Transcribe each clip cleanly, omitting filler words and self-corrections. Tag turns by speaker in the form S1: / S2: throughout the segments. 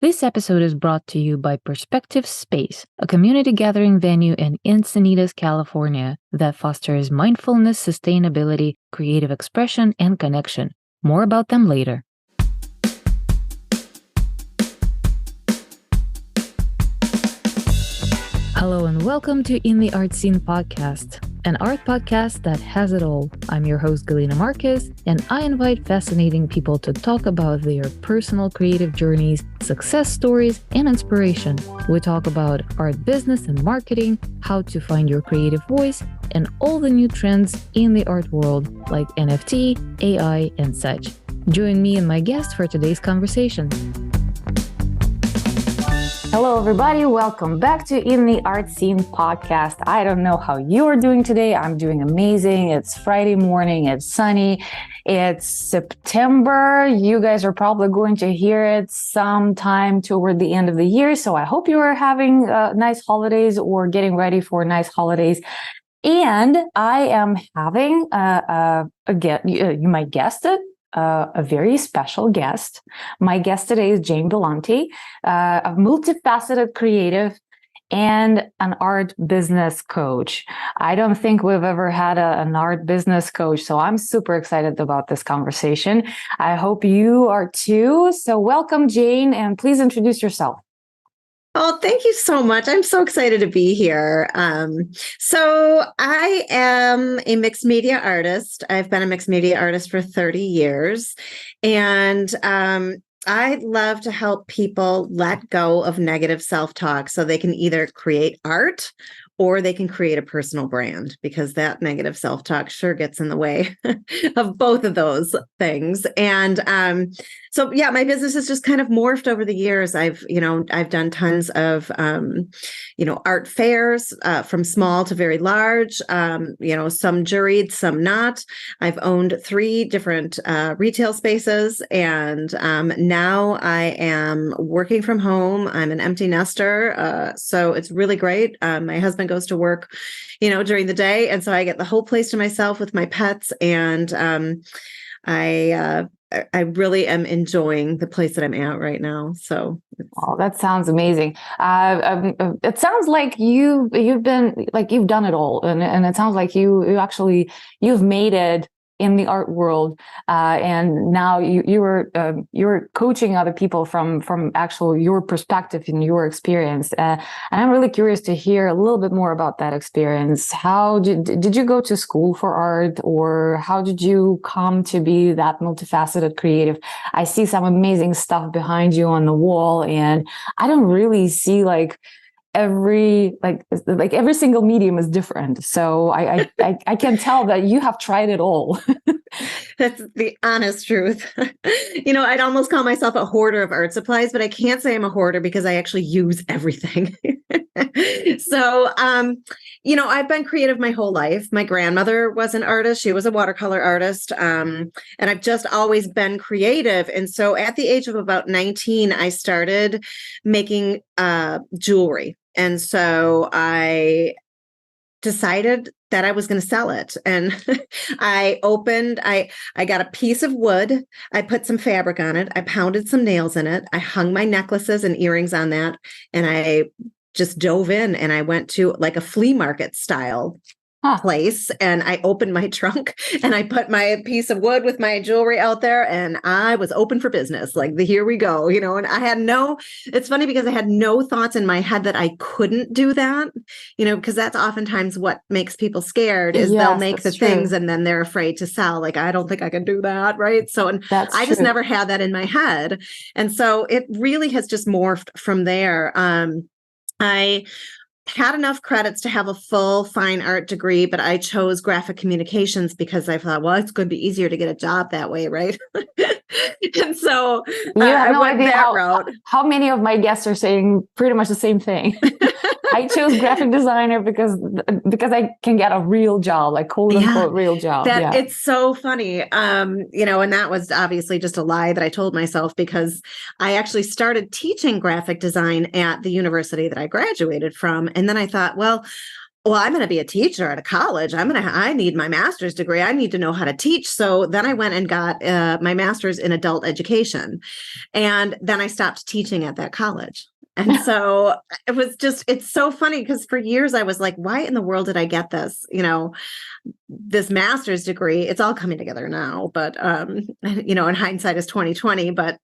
S1: This episode is brought to you by Perspective Space, a community gathering venue in Encinitas, California that fosters mindfulness, sustainability, creative expression, and connection. More about them later. Hello and welcome to In the Art Scene podcast, an art podcast that has it all. I'm your host, Galina Marquez, and I invite fascinating people to talk about their personal creative journeys, success stories, and inspiration. We talk about art business and marketing, how to find your creative voice, and all the new trends in the art world like NFT, AI, and such. Join me and my guest for today's conversation. Hello, everybody. Welcome back to In the Art Scene podcast. I don't know how you are doing today. I'm doing amazing. It's Friday morning. It's sunny. It's September. You guys are probably going to hear it sometime toward the end of the year. So I hope you are having nice holidays or getting ready for nice holidays. And I am having, again, you might guess it, a very special guest. My guest today is Jane Bellante, a multifaceted creative and an art business coach. I don't think we've ever had an art business coach, so I'm super excited about this conversation. I hope you are too. So welcome, Jane, and please introduce yourself.
S2: Oh, thank you so much. I'm so excited to be here. So I am a mixed media artist. I've been a mixed media artist for 30 years. And I love to help people let go of negative self-talk so they can either create art or they can create a personal brand, because that negative self-talk sure gets in the way of both of those things. And so, yeah, my business has just kind of morphed over the years. I've done tons of, art fairs from small to very large, some juried, some not. I've owned 3 different retail spaces, and now I am working from home. I'm an empty nester, so it's really great. My husband goes to work, during the day, and so I get the whole place to myself with my pets, and I really am enjoying the place that I'm at right now. So,
S1: that sounds amazing. It sounds like you've done it all, and it sounds like you've made it in the art world, and now you're coaching other people from actual your perspective and your experience. And I'm really curious to hear a little bit more about that experience. How did you go to school for art, or how did you come to be that multifaceted creative? I see some amazing stuff behind you on the wall, and I don't really see every single medium is different. So I can tell that you have tried it all.
S2: That's the honest truth. I'd almost call myself a hoarder of art supplies, but I can't say I'm a hoarder because I actually use everything. So, I've been creative my whole life. My grandmother was an artist. She was a watercolor artist. And I've just always been creative. And so at the age of about 19, I started making jewelry. And so I decided that I was going to sell it. And I got a piece of wood. I put some fabric on it. I pounded some nails in it. I hung my necklaces and earrings on that. And I just dove in, and I went to like a flea market style place, and I opened my trunk and I put my piece of wood with my jewelry out there, and I was open for business. Here we go, and I had it's funny because I had no thoughts in my head that I couldn't do that, because that's oftentimes what makes people scared is they'll make the things and then they're afraid to sell. I don't think I can do that. Right. So, and I just never had that in my head. And so it really has just morphed from there. I had enough credits to have a full fine art degree, but I chose graphic communications because I thought, well, it's going to be easier to get a job that way, right? And so
S1: I went that route. How many of my guests are saying pretty much the same thing? I chose graphic designer because I can get a real job, like quote unquote real job.
S2: It's so funny. And that was obviously just a lie that I told myself, because I actually started teaching graphic design at the university that I graduated from. And then I thought, well, well, I'm going to be a teacher at a college. I need my master's degree. I need to know how to teach. So then I went and got my master's in adult education. And then I stopped teaching at that college. And so it's so funny because for years I was like, why in the world did I get this, this master's degree? It's all coming together now, but, in hindsight is 2020, but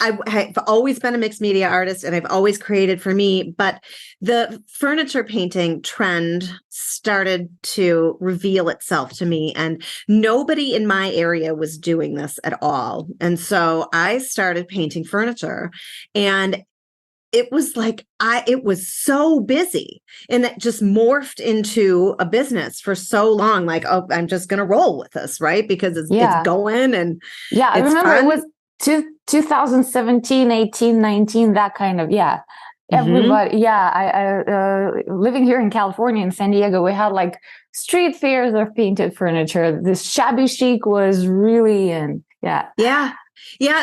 S2: I've always been a mixed media artist and I've always created for me, but the furniture painting trend started to reveal itself to me and nobody in my area was doing this at all. And so I started painting furniture and it was like, it was so busy and it just morphed into a business for so long. Like, oh, I'm just going to roll with this, right? Because it's going and
S1: I remember fun. It was 2017, 18, 19, that kind of, everybody. I living here in California, in San Diego, we had like street fairs of painted furniture. This shabby chic was really in.
S2: Yeah.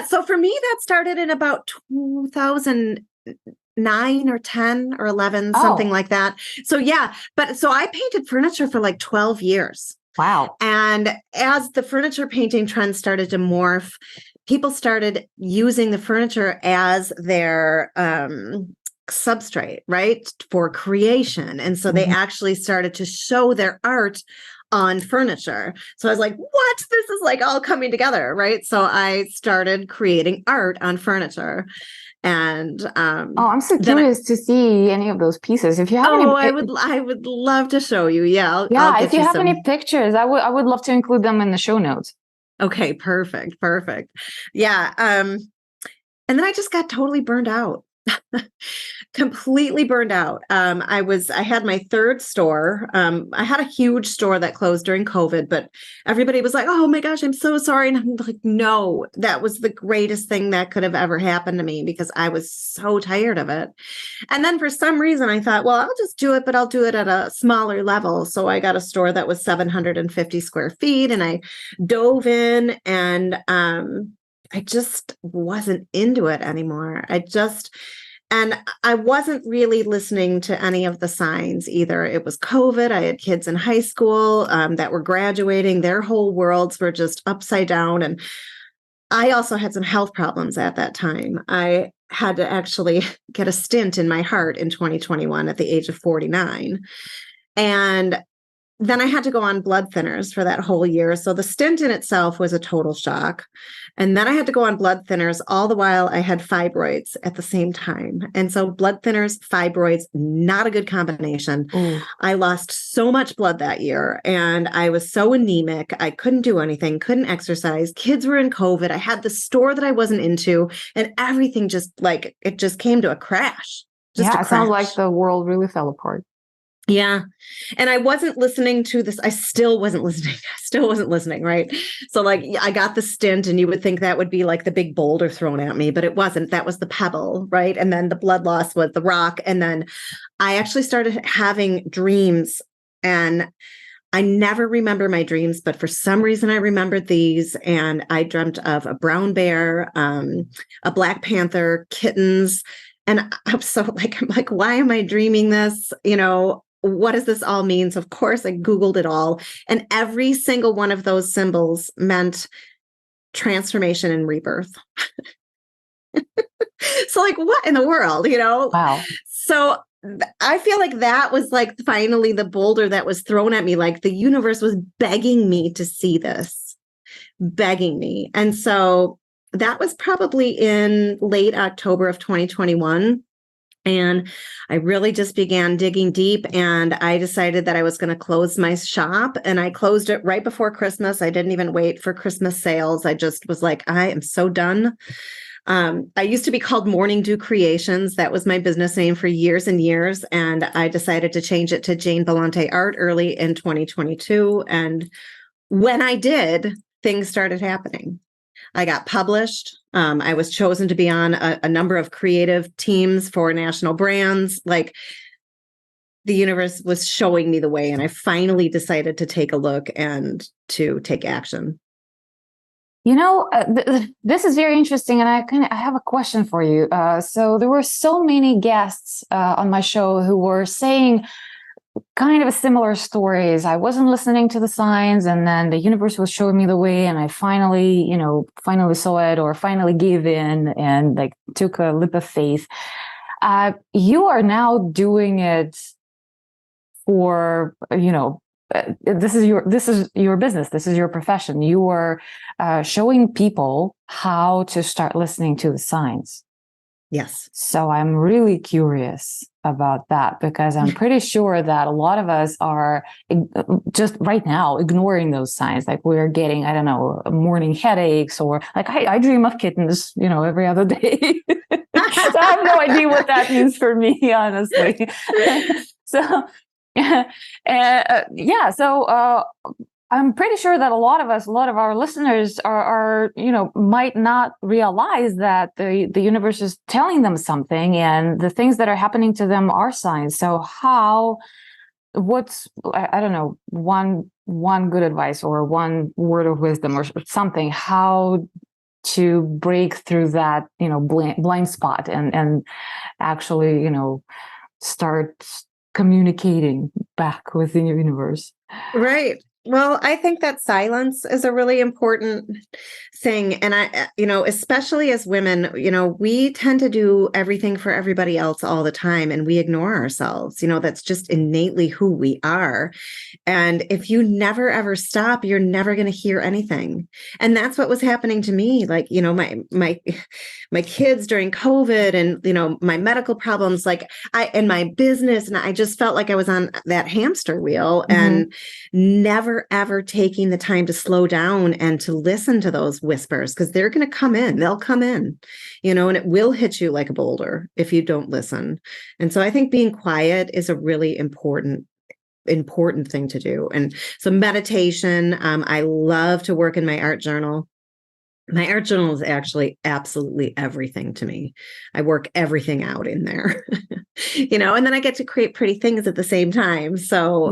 S2: So for me, that started in about 2009 or 10 or 11, something like that. So so I painted furniture for like 12 years.
S1: Wow.
S2: And as the furniture painting trend started to morph, people started using the furniture as their substrate, right, for creation. And so they actually started to show their art on furniture. So I was like, what? This is like all coming together, right? So I started creating art on furniture. And
S1: I'm so curious to see any of those pieces. If you have any,
S2: I would love to show you. I'll
S1: if you have any pictures, I would love to include them in the show notes.
S2: Okay, perfect. Yeah. And then I just got totally burned out. Completely burned out. I had my third store. I had a huge store that closed during COVID, but everybody was like, oh my gosh, I'm so sorry. And I'm like, no, that was the greatest thing that could have ever happened to me because I was so tired of it. And then for some reason I thought, well, I'll just do it, but I'll do it at a smaller level. So I got a store that was 750 square feet and I dove in and, I just wasn't into it anymore. And I wasn't really listening to any of the signs either. It was COVID. I had kids in high school that were graduating. Their whole worlds were just upside down. And I also had some health problems at that time. I had to actually get a stent in my heart in 2021 at the age of 49. And then I had to go on blood thinners for that whole year. So the stint in itself was a total shock. And then I had to go on blood thinners all the while I had fibroids at the same time. And so blood thinners, fibroids, not a good combination. I lost so much blood that year and I was so anemic. I couldn't do anything, couldn't exercise. Kids were in COVID. I had the store that I wasn't into and everything just came to a crash.
S1: It sounds like the world really fell apart.
S2: Yeah. And I wasn't listening to this. I still wasn't listening. Right. So like I got the stint and you would think that would be like the big boulder thrown at me, but it wasn't. That was the pebble. Right. And then the blood loss was the rock. And then I actually started having dreams and I never remember my dreams, but for some reason I remembered these and I dreamt of a brown bear, a black panther, kittens. And I'm like, why am I dreaming this? What does this all mean? So of course I Googled it all and every single one of those symbols meant transformation and rebirth. So like what in the world,
S1: Wow.
S2: So I feel like that was like finally the boulder that was thrown at me. Like the universe was begging me to see this, begging me. And so that was probably in late October of 2021. And I really just began digging deep and I decided that I was going to close my shop and I closed it right before Christmas. I didn't even wait for Christmas sales. I just was like, I am so done. I used to be called Morning Dew Creations. That was my business name for years and years. And I decided to change it to Jane Bellante Art early in 2022. And when I did, things started happening. I got published. I was chosen to be on a number of creative teams for national brands. Like the universe was showing me the way. And I finally decided to take a look and to take action.
S1: This is very interesting, and I have a question for you. So there were so many guests on my show who were saying kind of similar stories. I wasn't listening to the signs, and then the universe was showing me the way, and I finally saw it, or finally gave in and like took a leap of faith. You are now doing it for, this is your business. This is your profession. You are showing people how to start listening to the signs.
S2: Yes.
S1: So I'm really curious about that, because I'm pretty sure that a lot of us are just right now ignoring those signs. Like we're getting, I don't know, morning headaches, or like I dream of kittens, every other day. So I have no idea what that means for me, honestly. So, so I'm pretty sure that a lot of our listeners are might not realize that the universe is telling them something, and the things that are happening to them are signs. So I don't know, one good advice or one word of wisdom or something, how to break through that, blind spot and actually, start communicating back with the universe.
S2: Right. Well, I think that silence is a really important thing. And especially as women, we tend to do everything for everybody else all the time, and we ignore ourselves. That's just innately who we are. And if you never, ever stop, you're never going to hear anything. And that's what was happening to me. Like, my kids during COVID, and, my medical problems, and my business. And I just felt like I was on that hamster wheel, and never ever taking the time to slow down and to listen to those whispers, because they're going to come in. They'll come in, and it will hit you like a boulder if you don't listen. And so I think being quiet is a really important thing to do. And so meditation, I love to work in my art journal. My art journal is actually absolutely everything to me. I work everything out in there, and then I get to create pretty things at the same time. So,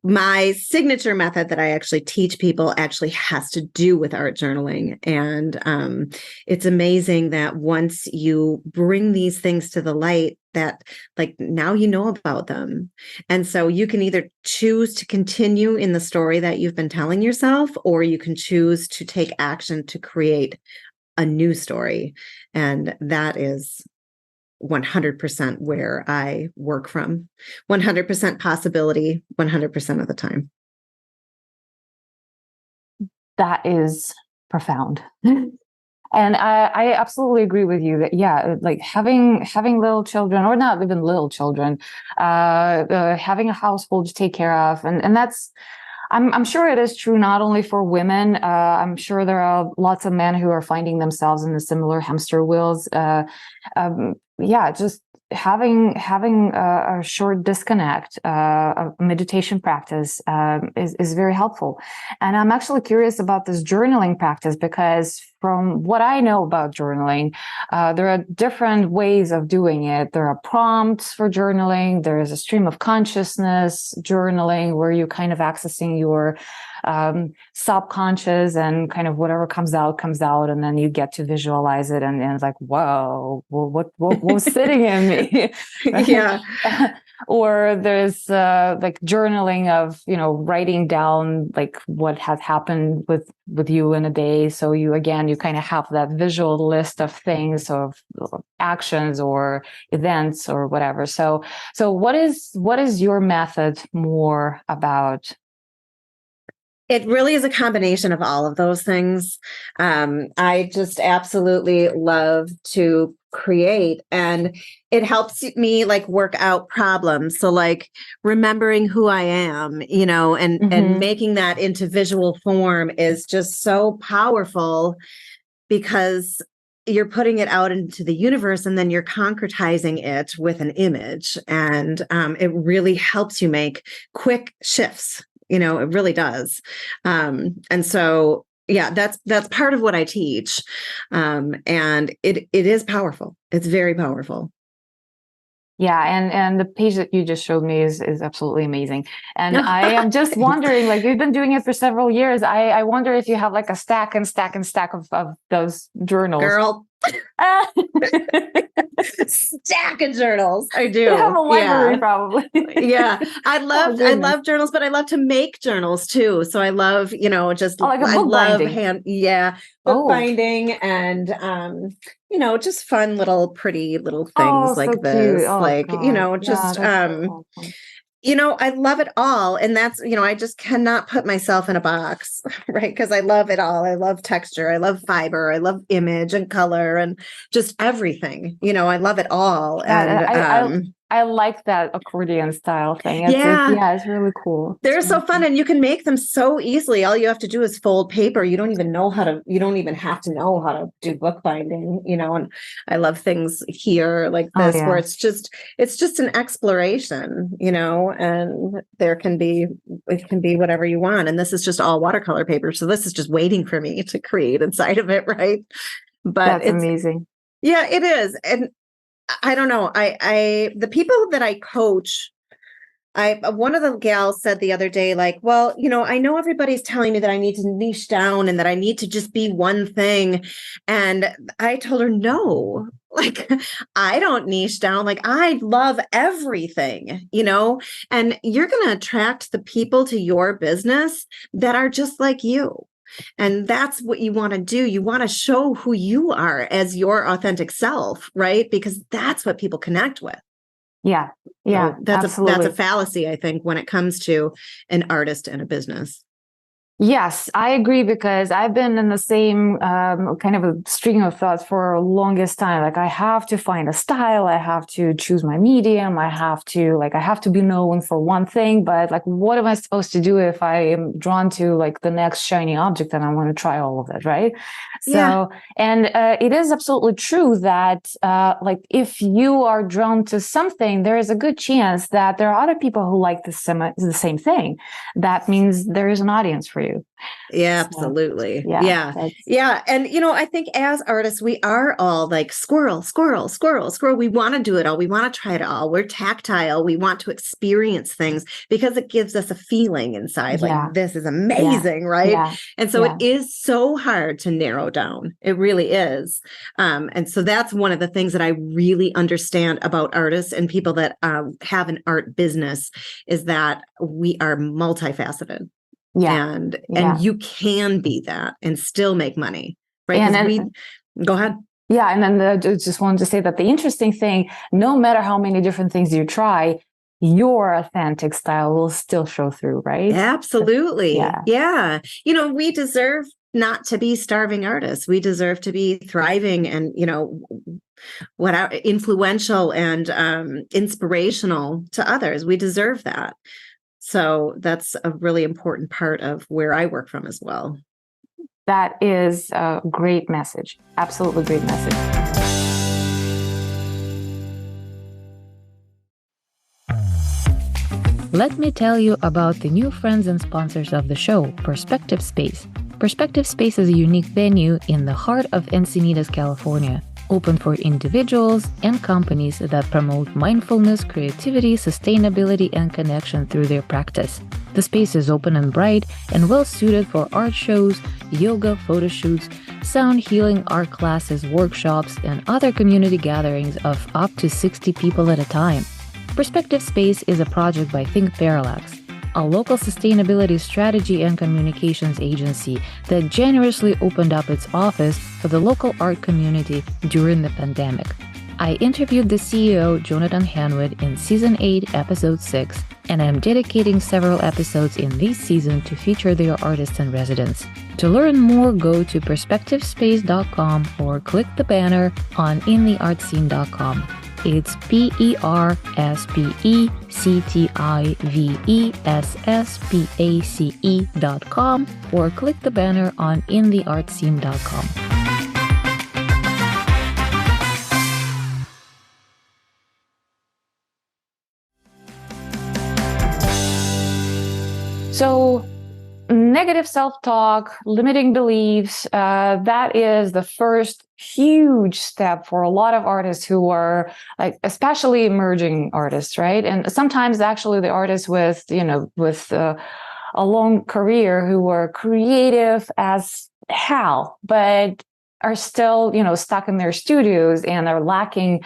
S2: my signature method that I actually teach people actually has to do with art journaling. And it's amazing that once you bring these things to the light, that like now you know about them. And so you can either choose to continue in the story that you've been telling yourself, or you can choose to take action to create a new story. And that is 100% where I work from. 100% possibility, 100% of the time.
S1: That is profound. And I absolutely agree with you that, like having little children, or not even little children, having a household to take care of, and that's, I'm sure it is true not only for women. I'm sure there are lots of men who are finding themselves in the similar hamster wheels. Just having a short disconnect, a meditation practice is very helpful. And I'm actually curious about this journaling practice, because from what I know about journaling, there are different ways of doing it. There are prompts for journaling. There is a stream of consciousness journaling, where you're kind of accessing your subconscious, and kind of whatever comes out, and then you get to visualize it, and it's like, whoa, what was sitting in me?
S2: Yeah.
S1: Or there's like journaling of, writing down like what has happened with you in a day. So you kind of have that visual list of things, of actions or events or whatever. So what is your method more about?
S2: It really is a combination of all of those things. I just absolutely love to create, and it helps me like work out problems. So like remembering who I am, and making that into visual form is just so powerful, because you're putting it out into the universe, and then you're concretizing it with an image. And it really helps you make quick shifts. It really does. And so, yeah, that's part of what I teach. And it is powerful. It's very powerful.
S1: Yeah, and the page that you just showed me is absolutely amazing. And I am just wondering, like, you've been doing it for several years. I wonder if you have like a stack and stack and stack of those journals.
S2: Girl. Stack of journals. I do.
S1: You have a library, probably.
S2: Yeah. I love journals, but I love to make journals too. So I love, just
S1: like a
S2: I
S1: book
S2: love
S1: binding.
S2: bookbinding and just fun little pretty little things like
S1: so
S2: this.
S1: cute. Oh,
S2: Like,
S1: God.
S2: just
S1: Yeah, that's so awesome.
S2: I love it all. And that's, I just cannot put myself in a box, right? Because I love it all. I love texture. I love fiber. I love image and color and just everything. I love it all. And
S1: I like that accordion style thing. It's really cool.
S2: They're so fun, and you can make them so easily. All you have to do is fold paper. You don't even have to know how to do bookbinding, and I love things here like this where it's just an exploration, and it can be whatever you want. And this is just all watercolor paper. So this is just waiting for me to create inside of it. Right. But
S1: that's amazing.
S2: Yeah, it is. And I don't know. The people that I coach, one of the gals said the other day, like, well, I know everybody's telling me that I need to niche down and that I need to just be one thing. And I told her, no, like, I don't niche down. Like, I love everything, and you're going to attract the people to your business that are just like you. And that's what you want to do. You want to show who you are as your authentic self, right? Because that's what people connect with.
S1: Yeah. Yeah.
S2: So that's a fallacy, I think, when it comes to an artist and a business.
S1: Yes, I agree, because I've been in the same kind of a string of thoughts for the longest time. Like, I have to find a style, I have to choose my medium, I have to be known for one thing. But like, what am I supposed to do if I am drawn to like the next shiny object and I want to try all of it, right? So, and it is absolutely true that like, if you are drawn to something, there is a good chance that there are other people who like the same thing. That means there is an audience for you.
S2: Yeah, absolutely. Yeah. And, I think as artists, we are all like squirrel. We want to do it all. We want to try it all. We're tactile. We want to experience things because it gives us a feeling inside. Like, this is amazing. Right. Yeah. And so it is so hard to narrow down. It really is. And so that's one of the things that I really understand about artists and people that have an art business is that we are multifaceted.
S1: Yeah.
S2: And you can be that and still make money, right? Go ahead.
S1: Yeah. And then I just wanted to say that the interesting thing, no matter how many different things you try, your authentic style will still show through, right?
S2: Absolutely. Yeah. We deserve not to be starving artists. We deserve to be thriving and, influential and inspirational to others. We deserve that. So that's a really important part of where I work from as well.
S1: That is a great message. Absolutely great message. Let me tell you about the new friends and sponsors of the show, Perspective Space. Perspective Space is a unique venue in the heart of Encinitas, California, open for individuals and companies that promote mindfulness, creativity, sustainability, and connection through their practice. The space is open and bright and well suited for art shows, yoga, photo shoots, sound healing, art classes, workshops, and other community gatherings of up to 60 people at a time. Perspective Space is a project by Think Parallax, a local sustainability strategy and communications agency that generously opened up its office for the local art community during the pandemic. I interviewed the CEO, Jonathan Hanwood, in Season 8, Episode 6, and I'm dedicating several episodes in this season to feature their artists and residents. To learn more, go to perspectivespace.com or click the banner on intheartscene.com. It's perspectivespace.com or click the banner on intheartscene.com. So next negative self-talk, limiting beliefs, that is the first huge step for a lot of artists who are like, especially emerging artists, right? And sometimes actually the artists with, with a long career who are creative as hell, but are still, stuck in their studios and are lacking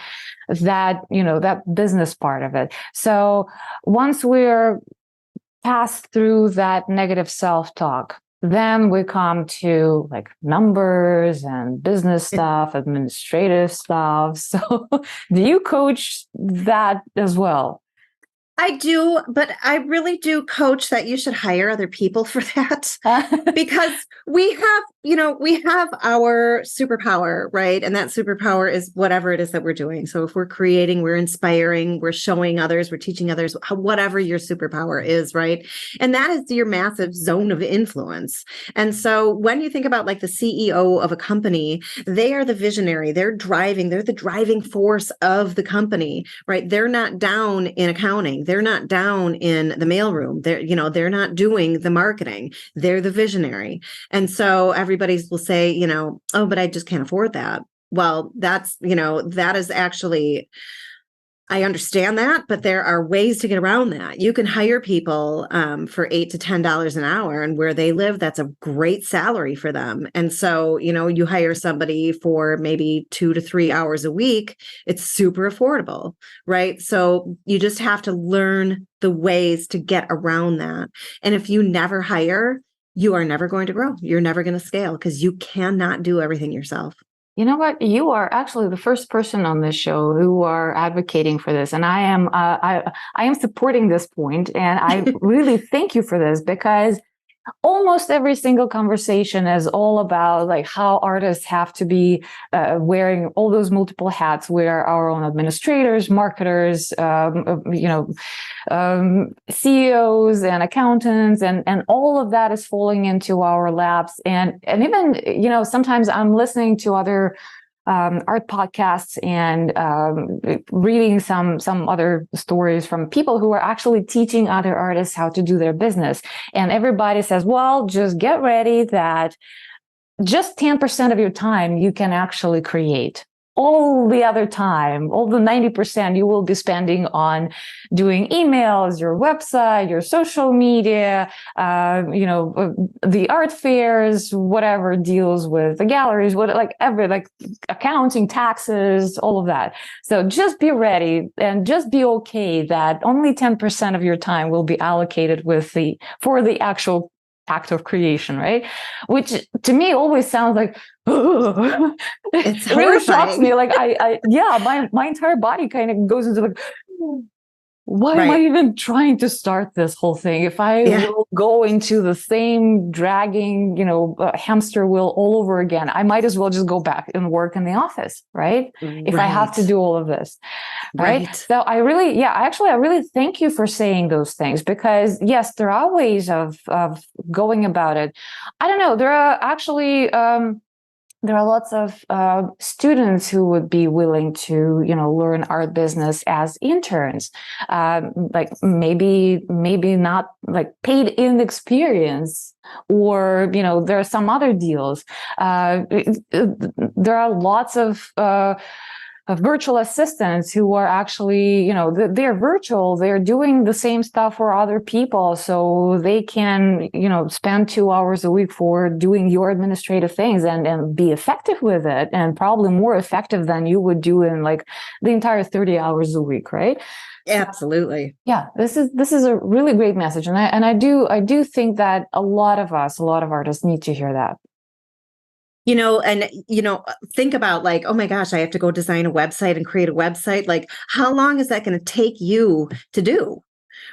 S1: that, that business part of it. So once we're passed through that negative self-talk, then we come to like numbers and business stuff, administrative stuff. So do you coach that as well?
S2: I do, but I really do coach that you should hire other people for that because we have our superpower, right? And that superpower is whatever it is that we're doing. So if we're creating, we're inspiring, we're showing others, we're teaching others, whatever your superpower is, right? And that is your massive zone of influence. And so when you think about like the CEO of a company, they are the visionary, they're the driving force of the company, right? They're not down in accounting. They're not down in the mailroom. They're not doing the marketing. They're the visionary. And so everybody will say, oh, but I just can't afford that. Well, that is actually, I understand that, but there are ways to get around that. You can hire people for $8 to $10 an hour, and where they live, that's a great salary for them. And so, you hire somebody for maybe 2 to 3 hours a week, it's super affordable, right? So you just have to learn the ways to get around that. And if you never hire, you are never going to grow. You're never going to scale because you cannot do everything yourself.
S1: You know what? You are actually the first person on this show who are advocating for this, and I am supporting this point, and I really thank you for this, because almost every single conversation is all about like how artists have to be wearing all those multiple hats. We're our own administrators, marketers, CEOs and accountants, and all of that is falling into our laps. And even, sometimes I'm listening to other art podcasts and reading some other stories from people who are actually teaching other artists how to do their business. And everybody says, well, just get ready that just 10% of your time you can actually create. All the other time, all the 90% you will be spending on doing emails, your website, your social media, the art fairs, whatever deals with the galleries, accounting, taxes, all of that. So just be ready and just be okay that only 10% of your time will be allocated for the actual act of creation, right? Which to me always sounds like, it really shocks me. Like my entire body kind of goes into like, why am I even trying to start this whole thing? If I will go into the same dragging, hamster wheel all over again, I might as well just go back and work in the office, right? If I have to do all of this, right? So I really thank you for saying those things, because yes, there are ways of going about it. I don't know. There are actually, there are lots of students who would be willing to, learn art business as interns, like maybe not like paid in experience, or there are some other deals. There are lots of virtual assistants who are actually, they're virtual, they're doing the same stuff for other people. So they can, spend 2 hours a week for doing your administrative things and be effective with it, and probably more effective than you would do in like the entire 30 hours a week, right?
S2: Absolutely.
S1: Yeah, this is a really great message. And I do think that a lot of artists need to hear that.
S2: Think about like, oh my gosh, I have to go design a website and create a website. Like, how long is that going to take you to do?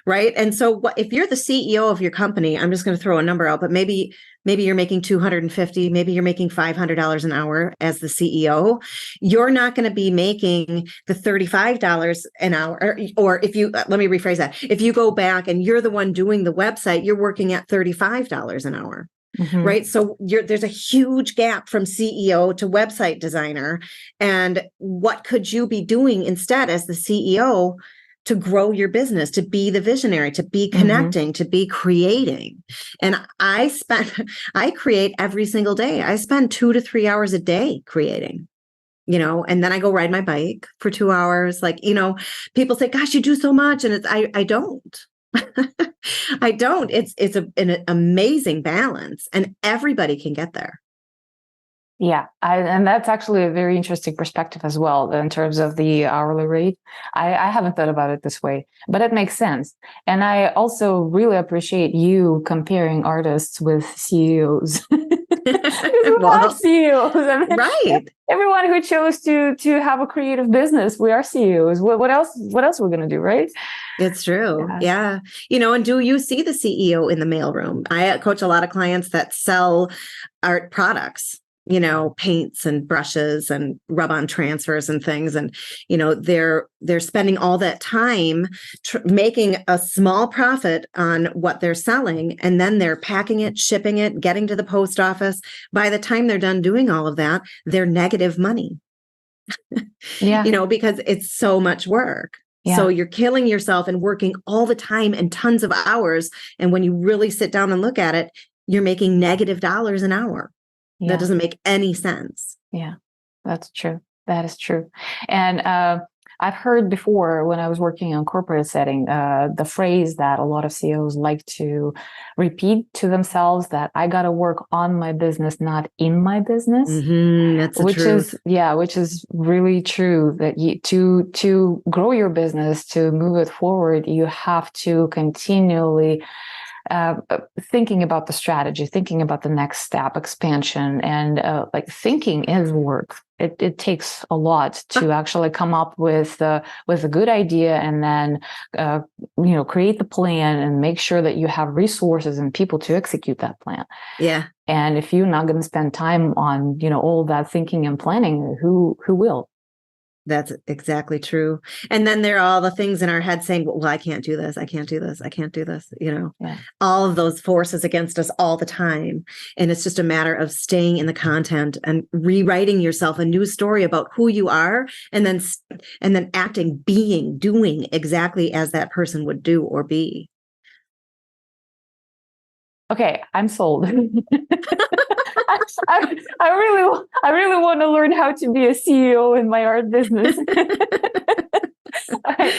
S2: Right. And so if you're the CEO of your company, I'm just going to throw a number out, but maybe you're making $250, maybe you're making $500 an hour as the CEO. You're not going to be making the $35 an hour, or if you, let me rephrase that. If you go back and you're the one doing the website, you're working at $35 an hour. Mm-hmm. Right. So there's a huge gap from CEO to website designer. And what could you be doing instead as the CEO to grow your business, to be the visionary, to be connecting, to be creating. And I create every single day. I spend 2 to 3 hours a day creating, and then I go ride my bike for 2 hours. Like, people say, gosh, you do so much. And I don't. I don't. It's an amazing balance, and everybody can get there.
S1: Yeah, and that's actually a very interesting perspective as well in terms of the hourly rate. I haven't thought about it this way, but it makes sense. And I also really appreciate you comparing artists with CEOs. We're not CEOs. I mean,
S2: right.
S1: Everyone who chose to have a creative business, we are CEOs. What else? What else we're going to do, right?
S2: It's true. Yeah. And do you see the CEO in the mailroom? I coach a lot of clients that sell art products, paints and brushes and rub-on transfers and things. And, they're spending all that time making a small profit on what they're selling. And then they're packing it, shipping it, getting to the post office. By the time they're done doing all of that, they're negative money. Because it's so much work. Yeah. So you're killing yourself and working all the time and tons of hours. And when you really sit down and look at it, you're making negative dollars an hour. Yeah. That doesn't make any sense.
S1: Yeah, that's true. That is true. And I've heard before when I was working in corporate setting, the phrase that a lot of CEOs like to repeat to themselves, that I got to work on my business, not in my business.
S2: That's the truth.
S1: Which is really true, that to grow your business, to move it forward, you have to continually thinking about the strategy, thinking about the next step, expansion, and thinking is work. It takes a lot to actually come up with a good idea, and then create the plan and make sure that you have resources and people to execute that plan.
S2: Yeah.
S1: And if you're not going to spend time on all that thinking and planning, who will?
S2: That's exactly true. And then there are all the things in our head saying, well, I can't do this. I can't do this. I can't do this. All of those forces against us all the time. And it's just a matter of staying in the content and rewriting yourself a new story about who you are, and then acting, being, doing exactly as that person would do or be.
S1: Okay, I'm sold. I really want to learn how to be a CEO in my art business. Right.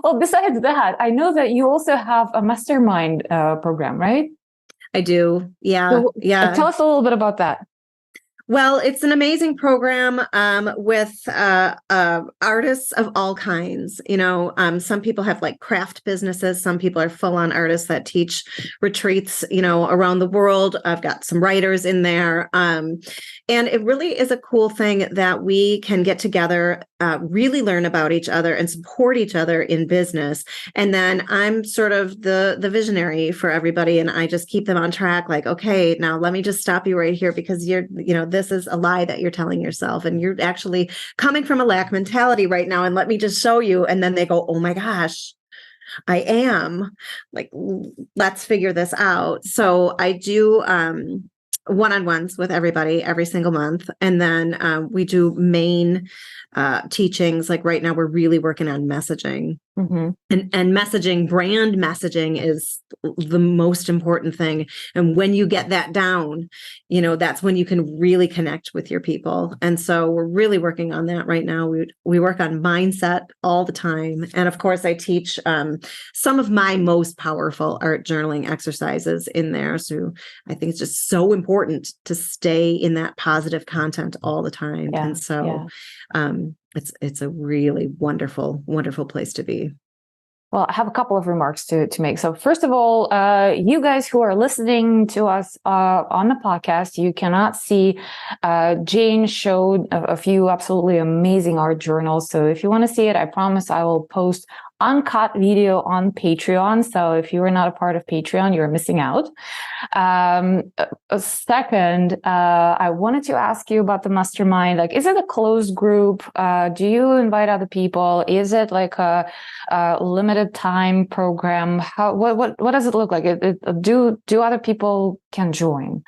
S1: Well, besides that, I know that you also have a mastermind program, right?
S2: I do. Yeah.
S1: So, tell us a little bit about that.
S2: Well, it's an amazing program with artists of all kinds. Some people have like craft businesses. Some people are full-on artists that teach retreats, around the world. I've got some writers in there. And it really is a cool thing that we can get together, really learn about each other and support each other in business. And then I'm sort of the visionary for everybody. And I just keep them on track. Like, okay, now let me just stop you right here, because this is a lie that you're telling yourself, and you're actually coming from a lack mentality right now. And let me just show you. And then they go, oh my gosh, I am. Like, let's figure this out. So I do one-on-ones with everybody every single month. And then we do main teachings. Like right now, we're really working on messaging. Mm-hmm. And messaging, brand messaging is the most important thing. And when you get that down, that's when you can really connect with your people. And so we're really working on that right now. We work on mindset all the time. And of course, I teach some of my most powerful art journaling exercises in there. So I think it's just so important to stay in that positive content all the time. Yeah, and so it's a really wonderful, wonderful place to be.
S1: Well, I have a couple of remarks to make. So first of all, you guys who are listening to us on the podcast, you cannot see Jane showed a few absolutely amazing art journals. So if you want to see it, I promise I will post uncut video on Patreon. So if you are not a part of Patreon, you're missing out. Second, I wanted to ask you about the mastermind. Like, is it a closed group? Do you invite other people? Is it like a limited time program? What does it look like? Do other people can join?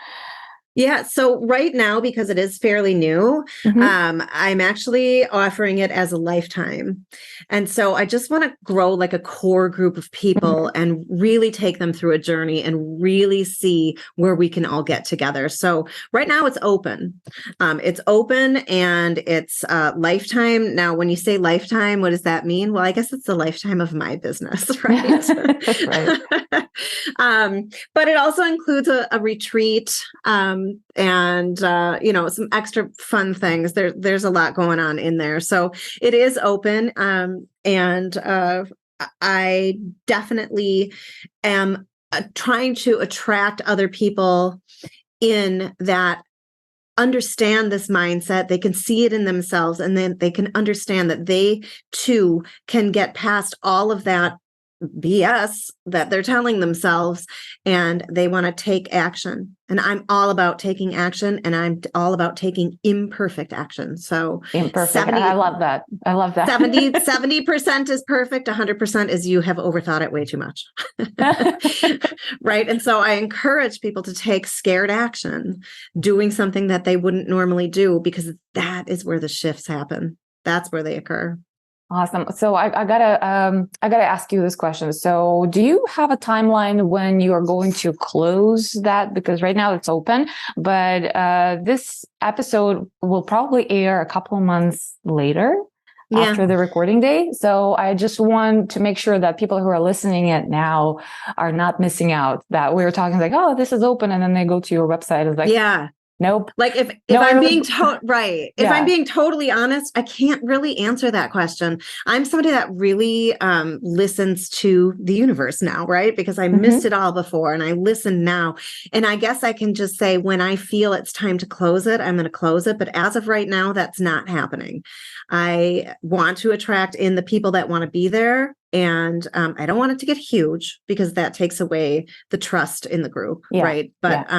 S2: Yeah. So right now, because it is fairly new, I'm actually offering it as a lifetime. And so I just want to grow like a core group of people and really take them through a journey and really see where we can all get together. So right now it's open. It's open and it's lifetime. Now, when you say lifetime, what does that mean? Well, I guess it's the lifetime of my business, right?
S1: Right.
S2: But it also includes a retreat. And some extra fun things. There's a lot going on in there, so it is open. And I definitely am trying to attract other people in that understand this mindset. They can see it in themselves, and then they can understand that they too can get past all of that BS that they're telling themselves, and they want to take action. And I'm all about taking action, and I'm all about taking imperfect action. So
S1: Imperfect. I love that. I love that.
S2: 70% is perfect. 100% is you have overthought it way too much. Right. And so I encourage people to take scared action, doing something that they wouldn't normally do, because that is where the shifts happen. That's where they occur.
S1: Awesome. So I gotta ask you this question. So do you have a timeline when you are going to close that? Because right now it's open, but this episode will probably air a couple of months later after the recording day. So I just want to make sure that people who are listening it now are not missing out, that we're talking like, oh, this is open, and then they go to your website. It's like, nope.
S2: Like if I'm being if I'm being totally honest, I can't really answer that question. I'm somebody that really listens to the universe now, right? Because I missed it all before, and I listen now. And I guess I can just say, when I feel it's time to close it, I'm going to close it. But as of right now, that's not happening. I want to attract in the people that want to be there. And I don't want it to get huge, because that takes away the trust in the group, right? But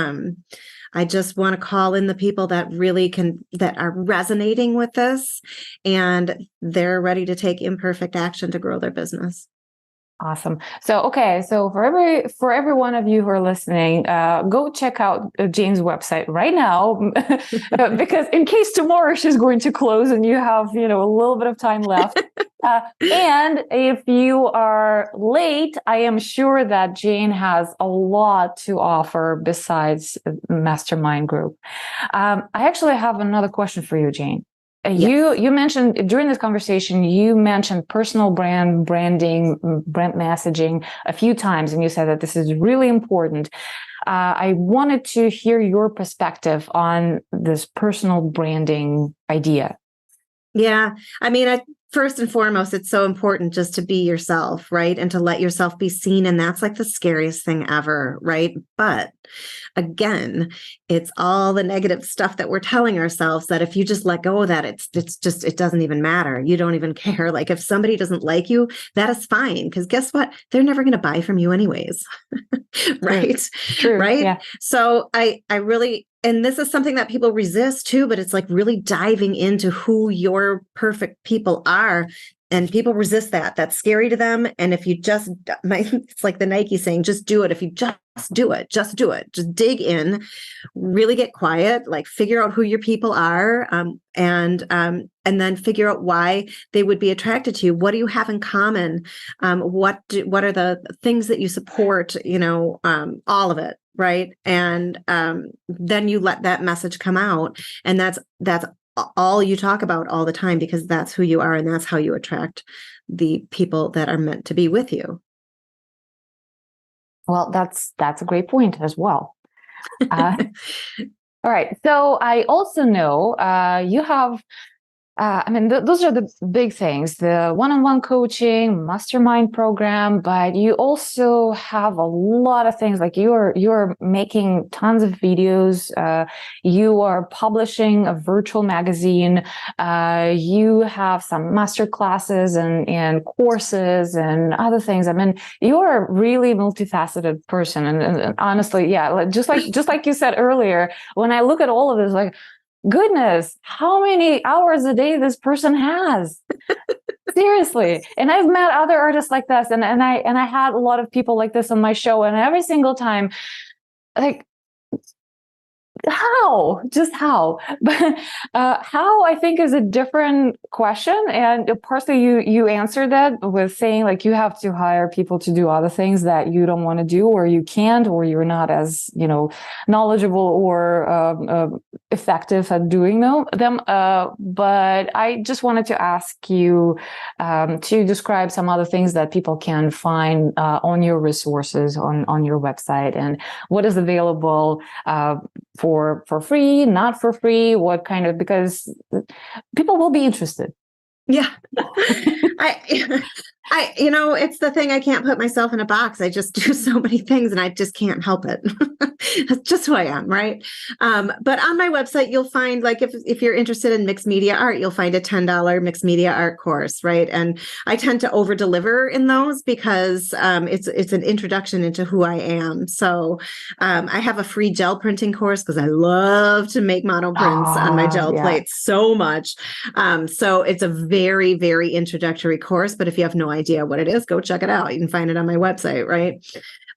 S2: I just want to call in the people that really that are resonating with this, and they're ready to take imperfect action to grow their business.
S1: Awesome. So, okay. So for every one of you who are listening, go check out Jane's website right now, because in case tomorrow she's going to close and you have, a little bit of time left. And if you are late, I am sure that Jane has a lot to offer besides Mastermind Group. I actually have another question for you, Jane. You mentioned during this conversation, you mentioned personal branding, brand messaging a few times, and you said that this is really important. I wanted to hear your perspective on this personal branding idea.
S2: Yeah. I mean, first and foremost, it's so important just to be yourself, right? And to let yourself be seen. And that's like the scariest thing ever, right? But again, it's all the negative stuff that we're telling ourselves, that if you just let go of that, it doesn't even matter. You don't even care. Like, if somebody doesn't like you, that is fine. Because guess what? They're never going to buy from you anyways. Right?
S1: True.
S2: Right?
S1: Yeah.
S2: So I really, and this is something that people resist too, but it's like really diving into who your perfect people are. And people resist that. That's scary to them. And if you just, it's like the Nike saying, just do it. If you just do it, just dig in, really get quiet, like figure out who your people are, and then figure out why they would be attracted to you. What do you have in common? What are the things that you support? All of it. Right. And then you let that message come out. And that's all you talk about all the time, because that's who you are, and that's how you attract the people that are meant to be with you.
S1: Well, that's a great point as well. All right. So I also know you have, those are the big things, the one-on-one coaching, mastermind program, but you also have a lot of things. Like you're making tons of videos. You are publishing a virtual magazine. You have some master classes and courses and other things. I mean, you're a really multifaceted person. And honestly, just like you said earlier, when I look at all of this, like, goodness, how many hours a day this person has. Seriously. And I've met other artists like this, and I had a lot of people like this on my show, and every single time, like, how? Just how? But how, I think, is a different question. And partially you answered that with saying like you have to hire people to do other things that you don't want to do, or you can't, or you're not as, knowledgeable or effective at doing them. But I just wanted to ask you to describe some other things that people can find on your resources on your website, and what is available for free, not for free, what kind of, because people will be interested.
S2: Yeah. It's the thing. I can't put myself in a box. I just do so many things and I just can't help it. That's just who I am. Right. But on my website, you'll find, like, if you're interested in mixed media art, you'll find a $10 mixed media art course. Right. And I tend to over deliver in those because it's an introduction into who I am. So I have a free gel printing course because I love to make model prints on my gel plates so much. So it's a very, very introductory course, but if you have no idea what it is, go check it out. You can find it on my website, right?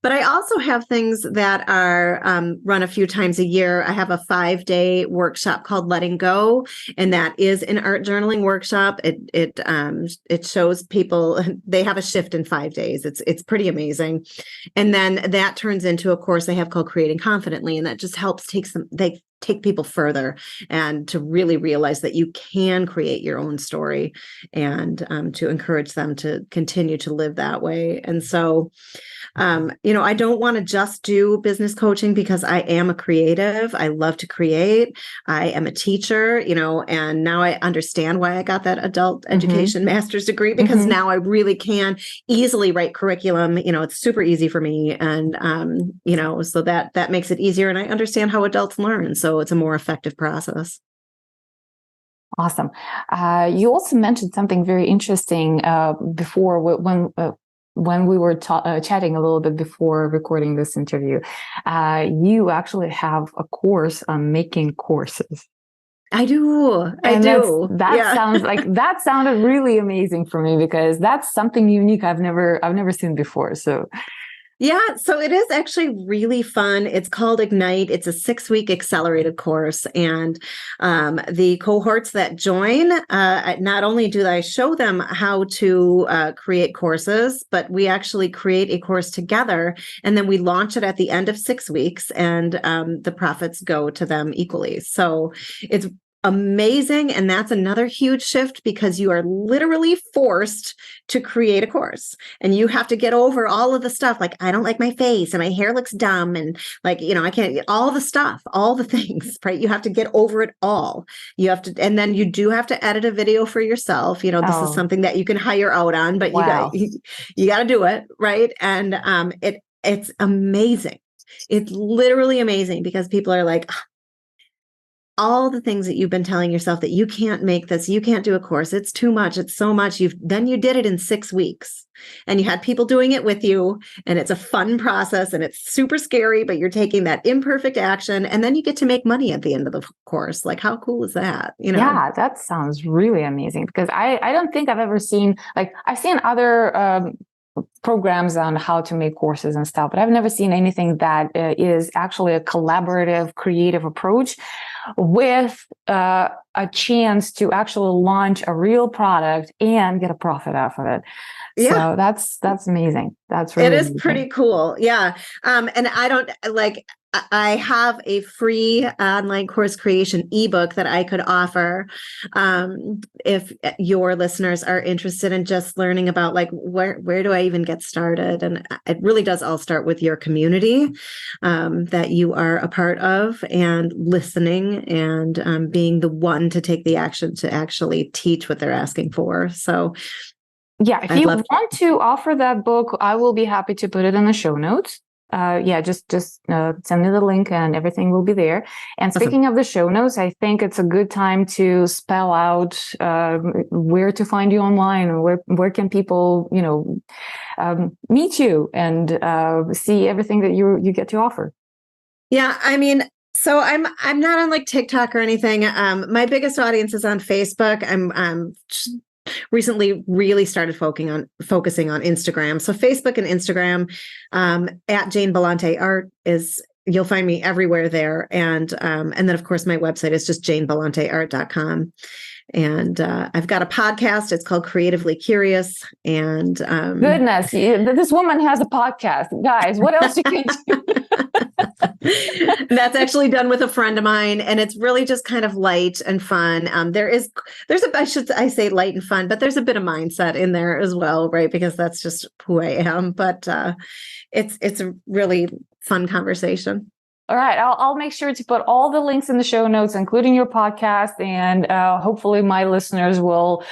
S2: But I also have things that are run a few times a year. I have a 5-day workshop called Letting Go, and that is an art journaling workshop. It shows people they have a shift in 5 days. It's pretty amazing, and then that turns into a course I have called Creating Confidently, and that just helps take people further and to really realize that you can create your own story, and to encourage them to continue to live that way. And so, I don't want to just do business coaching because I am a creative. I love to create. I am a teacher, and now I understand why I got that adult education master's degree, because now I really can easily write curriculum. It's super easy for me. And, so that makes it easier. And I understand how adults learn. So it's a more effective process.
S1: Awesome. You also mentioned something very interesting before when we were chatting a little bit before recording this interview. You actually have a course on making courses.
S2: I do.
S1: That sounded really amazing for me, because that's something unique I've never seen before. So.
S2: Yeah, so it is actually really fun. It's called Ignite. It's a 6-week accelerated course. And the cohorts that join, not only do I show them how to create courses, but we actually create a course together. And then we launch it at the end of 6 weeks, and the profits go to them equally. So it's amazing. And that's another huge shift, because you are literally forced to create a course, and you have to get over all of the stuff. Like, I don't like my face and my hair looks dumb. And I can't get all the stuff, all the things, right? You have to get over it all. You have to, and then you do have to edit a video for yourself. This is something that you can hire out on, but
S1: wow.
S2: you got to do it. Right. And it's amazing. It's literally amazing, because people are like, all the things that you've been telling yourself, that you can't make this, you can't do a course, it's too much, it's so much. Then you did it in 6 weeks, and you had people doing it with you, and it's a fun process, and it's super scary, but you're taking that imperfect action, and then you get to make money at the end of the course. Like, how cool is that?
S1: Yeah, that sounds really amazing, because I don't think I've ever seen, I've seen other programs on how to make courses and stuff, but I've never seen anything that is actually a collaborative, creative approach with a chance to actually launch a real product and get a profit off of it. Yeah. So that's amazing. That's really
S2: amazing. Pretty cool. Yeah. And I have a free online course creation ebook that I could offer if your listeners are interested in just learning about where do I even get started. And it really does all start with your community that you are a part of, and listening, and being the one to take the action to actually teach what they're asking for. So
S1: yeah, if you want to offer that book, I will be happy to put it in the show notes. Just send me the link, and everything will be there. And speaking of the show notes, I think it's a good time to spell out where to find you online, and where can people, meet you and see everything that you get to offer.
S2: Yeah, I mean, so I'm not on TikTok or anything. My biggest audience is on Facebook. I'm recently really started focusing on Instagram. So Facebook and Instagram, at Jane Bellante Art is you'll find me everywhere there. And then of course my website is just janebelanteart.com. And I've got a podcast. It's called Creatively Curious. And
S1: goodness, this woman has a podcast, guys. What else you can do?
S2: That's actually done with a friend of mine, and it's really just kind of light and fun. There's I say light and fun, but there's a bit of mindset in there as well, right? Because that's just who I am. But it's a really fun conversation.
S1: All right. I'll make sure to put all the links in the show notes, including your podcast. And hopefully my listeners will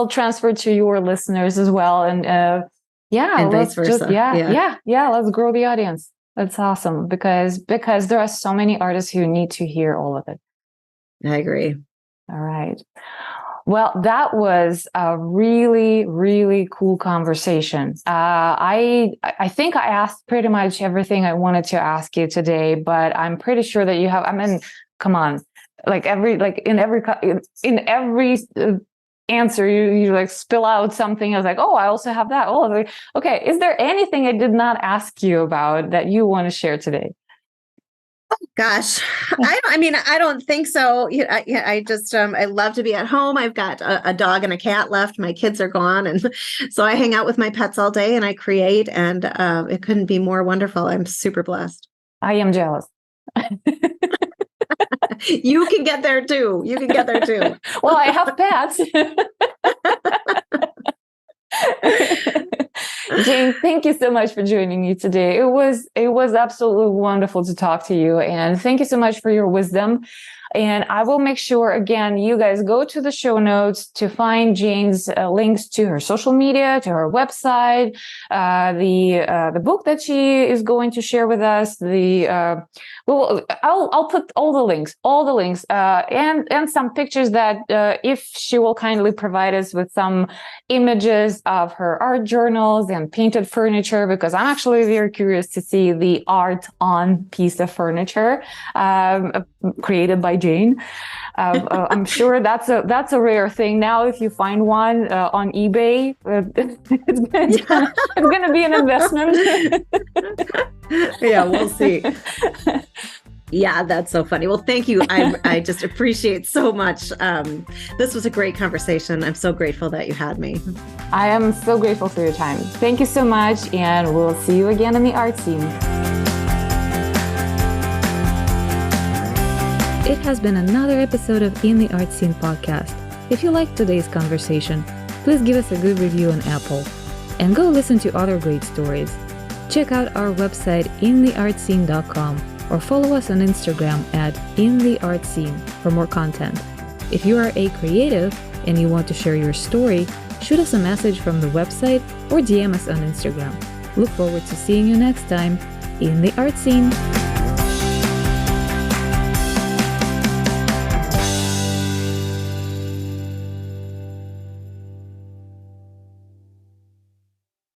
S1: transfer to your listeners as well. And and
S2: vice versa.
S1: Let's grow the audience. That's awesome because there are so many artists who need to hear all of it.
S2: I agree.
S1: All right. Well, that was a really, really cool conversation. I think I asked pretty much everything I wanted to ask you today, but I'm pretty sure that you have. I mean, come on, in every answer, you like spill out something. I was like, oh, I also have that. Oh, like, okay. Is there anything I did not ask you about that you want to share today?
S2: Gosh, I don't think so. I just, I love to be at home. I've got a dog and a cat left. My kids are gone. And so I hang out with my pets all day and I create, and it couldn't be more wonderful. I'm super blessed.
S1: I am jealous.
S2: You can get there too.
S1: Well, I have pets. Jane, thank you so much for joining me today. It was absolutely wonderful to talk to you, and thank you so much for your wisdom. And I will make sure, again, you guys go to the show notes to find Jane's links to her social media, to her website, the book that she is going to share with us. I'll put all the links, and some pictures that if she will kindly provide us with some images of her art journals and painted furniture, because I'm actually very curious to see the art on piece of furniture created by Jane. I'm sure that's a rare thing now. If you find one on eBay, it's gonna be an investment.
S2: Yeah, we'll see. Yeah, that's so funny. Well, thank you. I just appreciate so much. This was a great conversation. I'm so grateful that you had me.
S1: I am so grateful for your time. Thank you so much, and we'll see you again in the art scene. It has been another episode of In the Art Scene podcast. If you liked today's conversation, please give us a good review on Apple and go listen to other great stories. Check out our website intheartscene.com or follow us on Instagram at intheartscene for more content. If you are a creative and you want to share your story, shoot us a message from the website or DM us on Instagram. Look forward to seeing you next time in the Art Scene.